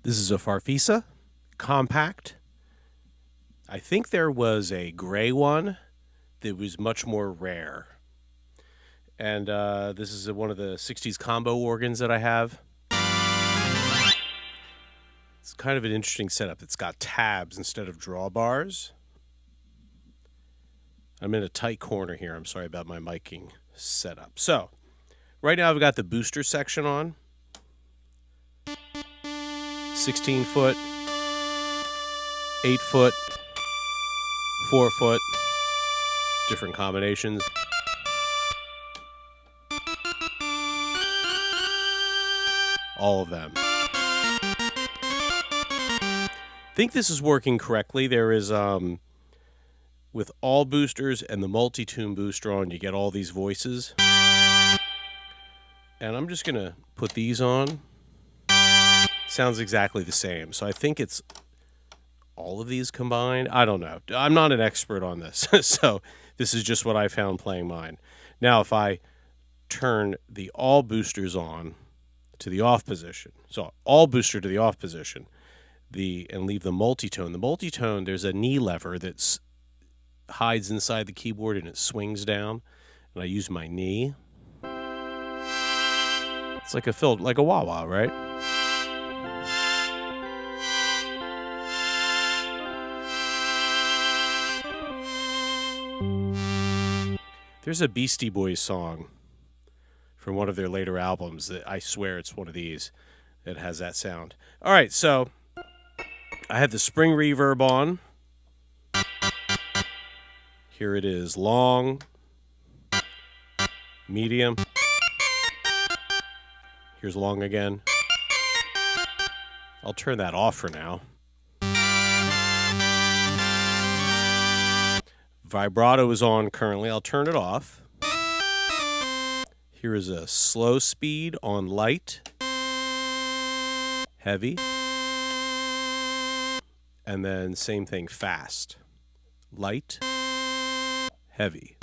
This is a Farfisa Compact. I think there was a gray one that was much more rare. And this is one of the 60s combo organs that I have. It's kind of an interesting setup. It's got tabs instead of drawbars. I'm in a tight corner here. I'm sorry about my miking setup. So, right now I've got the booster section on. 16 foot, 8 foot, 4 foot, different combinations. All of them. I think this is working correctly. There is, with all boosters and the multi-tune booster on, you get all these voices. And I'm just going to put these on. Sounds exactly the same. So I think it's all of these combined. I don't know. I'm not an expert on this. So this is just what I found playing mine. Now, if I turn the all boosters on to the off position, so all booster to the off position, and leave the multi-tone. The multi-tone, there's a knee lever that hides inside the keyboard and it swings down. And I use my knee. It's like a filter, like a wah-wah, right? There's a Beastie Boys song from one of their later albums that I swear it's one of these that has that sound. All right, so I have the spring reverb on. Here it is, long, medium. Here's long again. I'll turn that off for now. Vibrato is on currently. I'll turn it off. Here is a slow speed on light, heavy, and then same thing, fast, light, heavy.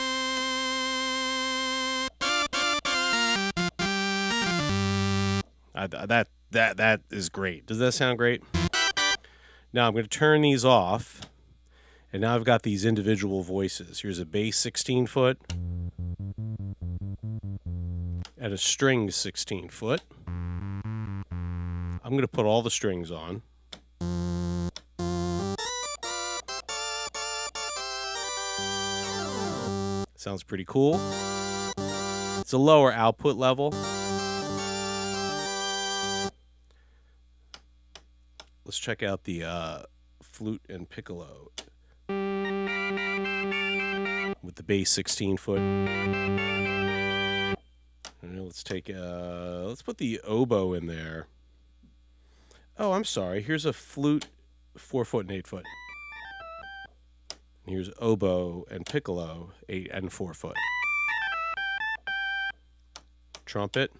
That is great. Does that sound great? Now I'm going to turn these off. And now I've got these individual voices. Here's a bass 16 foot and a string 16 foot. I'm going to put all the strings on. Sounds pretty cool. It's a lower output level. Let's check out the flute and piccolo with the bass 16 foot. And let's put the oboe in there. Oh, I'm sorry. Here's a flute, 4 foot and 8 foot. Here's oboe and piccolo, 8 and 4 foot. Trumpet.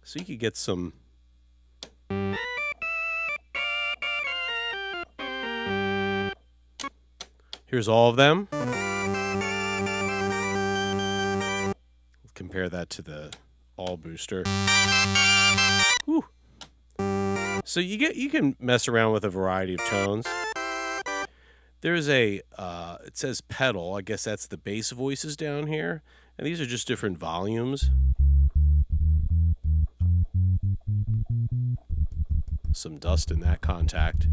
So you could get some. Here's all of them. Compare that to the all booster. Whew. So you can mess around with a variety of tones. There's it says pedal. I guess that's the bass voices down here. And these are just different volumes. Some dust in that contact.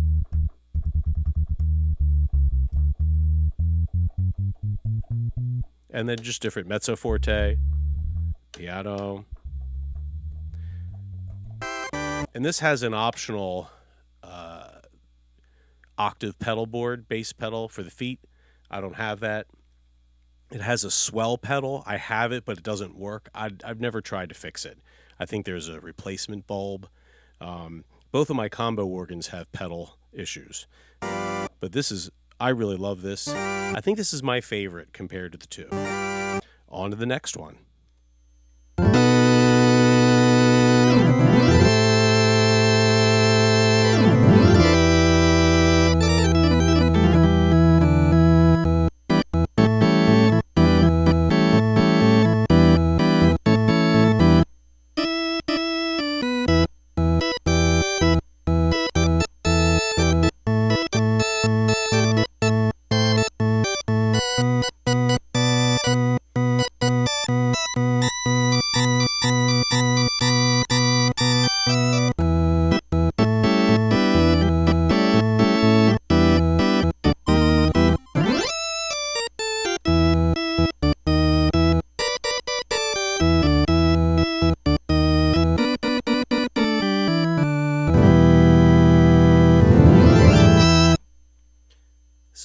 And then just different mezzo forte, piano. And this has an optional octave pedal board, bass pedal for the feet. I don't have that. It has a swell pedal. I have it, but it doesn't work. I've never tried to fix it. I think there's a replacement bulb. Both of my combo organs have pedal issues. But I really love this. I think this is my favorite compared to the two. On to the next one.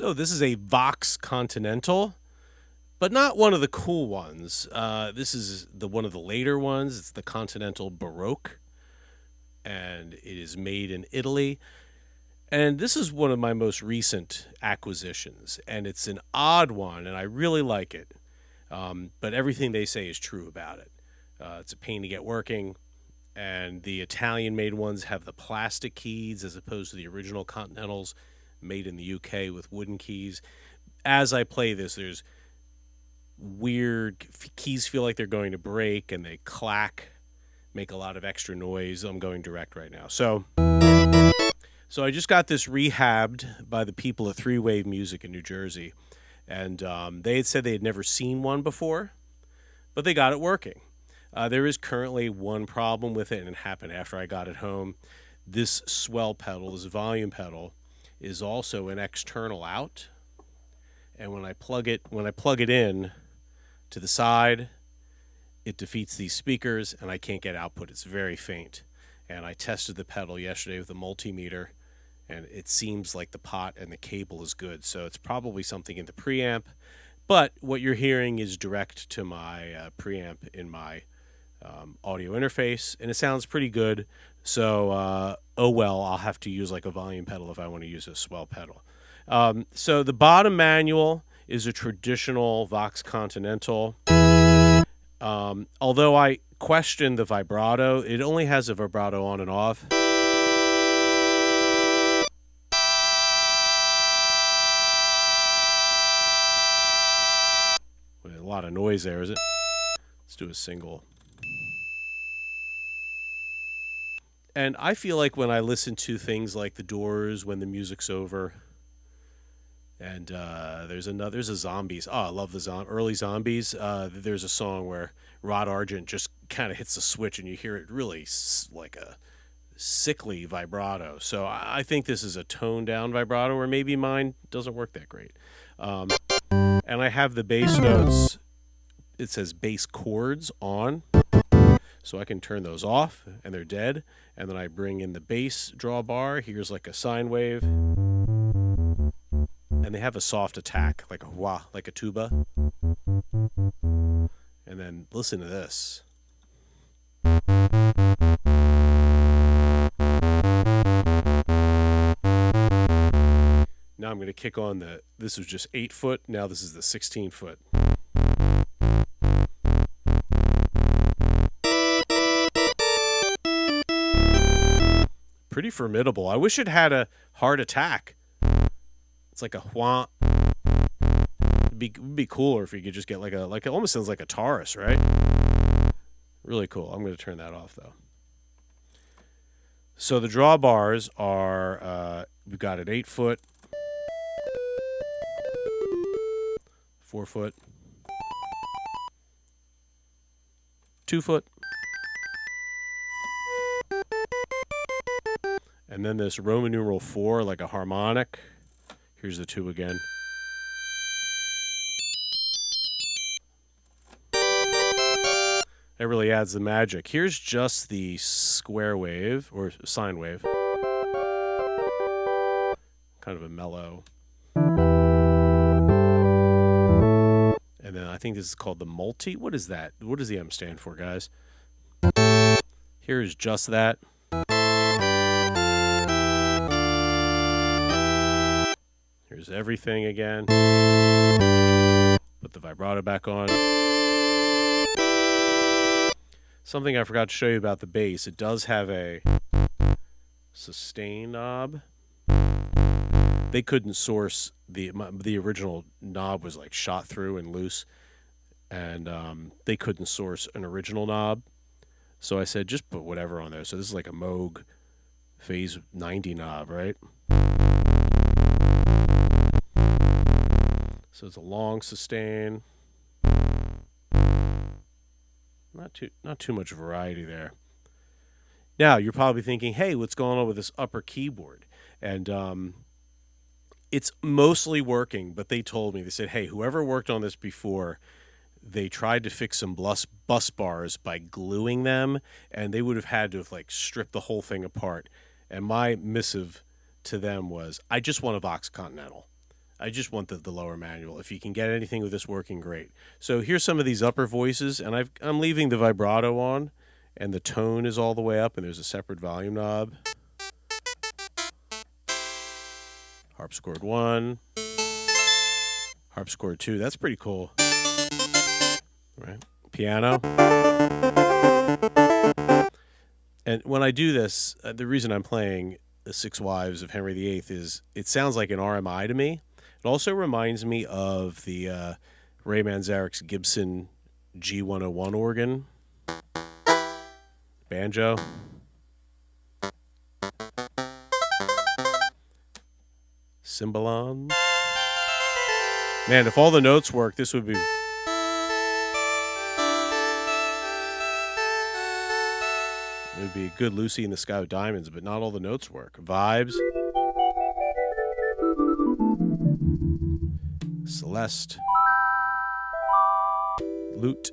So this is a Vox Continental, but not one of the cool ones. This is one of the later ones. It's the Continental Baroque, and it is made in Italy. And this is one of my most recent acquisitions, and it's an odd one, and I really like it. But everything they say is true about it. It's a pain to get working, and the Italian-made ones have the plastic keys as opposed to the original Continentals made in the UK with wooden keys. As I play this, there's weird keys feel like they're going to break, and they clack, make a lot of extra noise. I'm going direct right now. So I just got this rehabbed by the people at Three Wave Music in New Jersey, and they had said they had never seen one before, but they got it working. There is currently one problem with it, and it happened after I got it home. This swell pedal, this volume pedal, is also an external out, and when I plug it in to the side, it defeats these speakers, and I can't get output. It's very faint. And I tested the pedal yesterday with a multimeter, and it seems like the pot and the cable is good. So it's probably something in the preamp. But what you're hearing is direct to my preamp in my audio interface, and it sounds pretty good. So, oh well, I'll have to use like a volume pedal if I want to use a swell pedal. So the bottom manual is a traditional Vox Continental. Although I question the vibrato, it only has a vibrato on and off. With a lot of noise there, is it? Let's do a single. And I feel like when I listen to things like The Doors, When the Music's Over, and there's a Zombies. Oh, I love the early Zombies. There's a song where Rod Argent just kind of hits the switch, and you hear it really like a sickly vibrato. So I think this is a toned down vibrato, or maybe mine doesn't work that great. And I have the bass notes. It says bass chords on, so I can turn those off, and they're dead. And then I bring in the bass drawbar. Here's like a sine wave. And they have a soft attack, like a wah, like a tuba. And then listen to this. Now I'm going to kick on this was just 8 foot. Now this is the 16 foot. Pretty formidable. I wish it had a hard attack. It's like a wah. It'd be cooler if you could just get it almost sounds like a Taurus, right? Really cool. I'm going to turn that off though. So the drawbars are we've got an 8 foot, 4 foot, 2 foot, and then this Roman numeral 4, like a harmonic. Here's the 2 again. It really adds the magic. Here's just the square wave or sine wave. Kind of a mellow. And then I think this is called the multi. What is that? What does the M stand for, guys? Here is just that. Here's everything again. Put the vibrato back on. Something I forgot to show you about the bass. It does have a sustain knob. They couldn't source the original knob was like shot through and loose, and they couldn't source an original knob. So I said, just put whatever on there. So this is like a Moog Phase 90 knob, right? So it's a long sustain. Not too much variety there. Now you're probably thinking, hey, what's going on with this upper keyboard? And it's mostly working, but they told me, they said, hey, whoever worked on this before, they tried to fix some bus bars by gluing them, and they would have had to have like stripped the whole thing apart. And my missive to them was, I just want a Vox Continental. I just want the lower manual. If you can get anything with this working, great. So here's some of these upper voices, and I'm leaving the vibrato on, and the tone is all the way up, and there's a separate volume knob. Harpsichord 1, harpsichord 2. That's pretty cool. Right? Piano. And when I do this, the reason I'm playing The Six Wives of Henry VIII is it sounds like an RMI to me. It also reminds me of the Ray Manzarek's Gibson G101 organ. Banjo. Cymbalon. Man, if all the notes work, this would be... It would be a good Lucy in the Sky with Diamonds, but not all the notes work. Vibes. Celeste. Lute.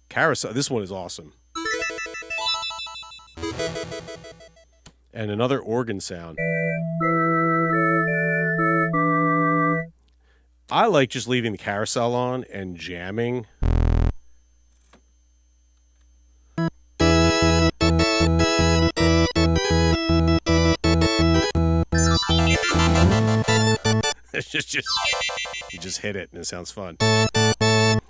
Carousel. This one is awesome. And another organ sound. I like just leaving the carousel on and jamming. It's just you just hit it and it sounds fun.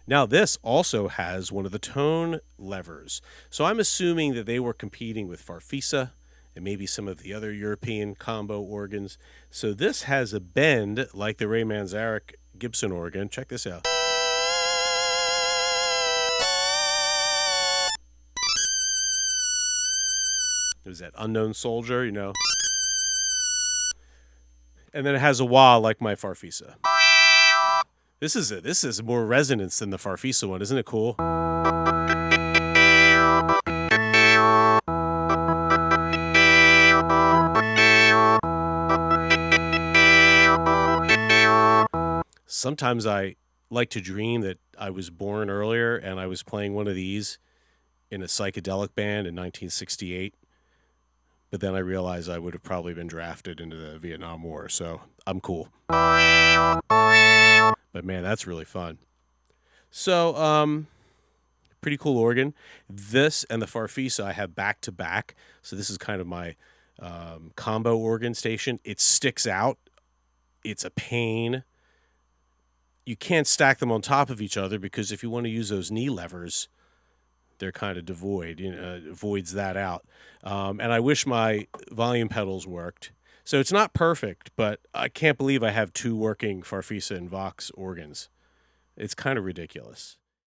Now this also has one of the tone levers. So I'm assuming that they were competing with Farfisa and maybe some of the other European combo organs. So this has a bend like the Ray Manzarek Gibson organ. Check this out. There's that Unknown Soldier, you know. And then it has a wah like my Farfisa. This is more resonance than the Farfisa one. Isn't it cool? Sometimes I like to dream that I was born earlier and I was playing one of these in a psychedelic band in 1968. But then I realized I would have probably been drafted into the Vietnam War, so I'm cool. But man, that's really fun. So, pretty cool organ. This and the Farfisa I have back to back. So this is kind of my combo organ station. It sticks out. It's a pain. You can't stack them on top of each other because if you want to use those knee levers, they're kind of devoid, voids that out. And I wish my volume pedals worked. So it's not perfect, but I can't believe I have two working Farfisa and Vox organs. It's kind of ridiculous.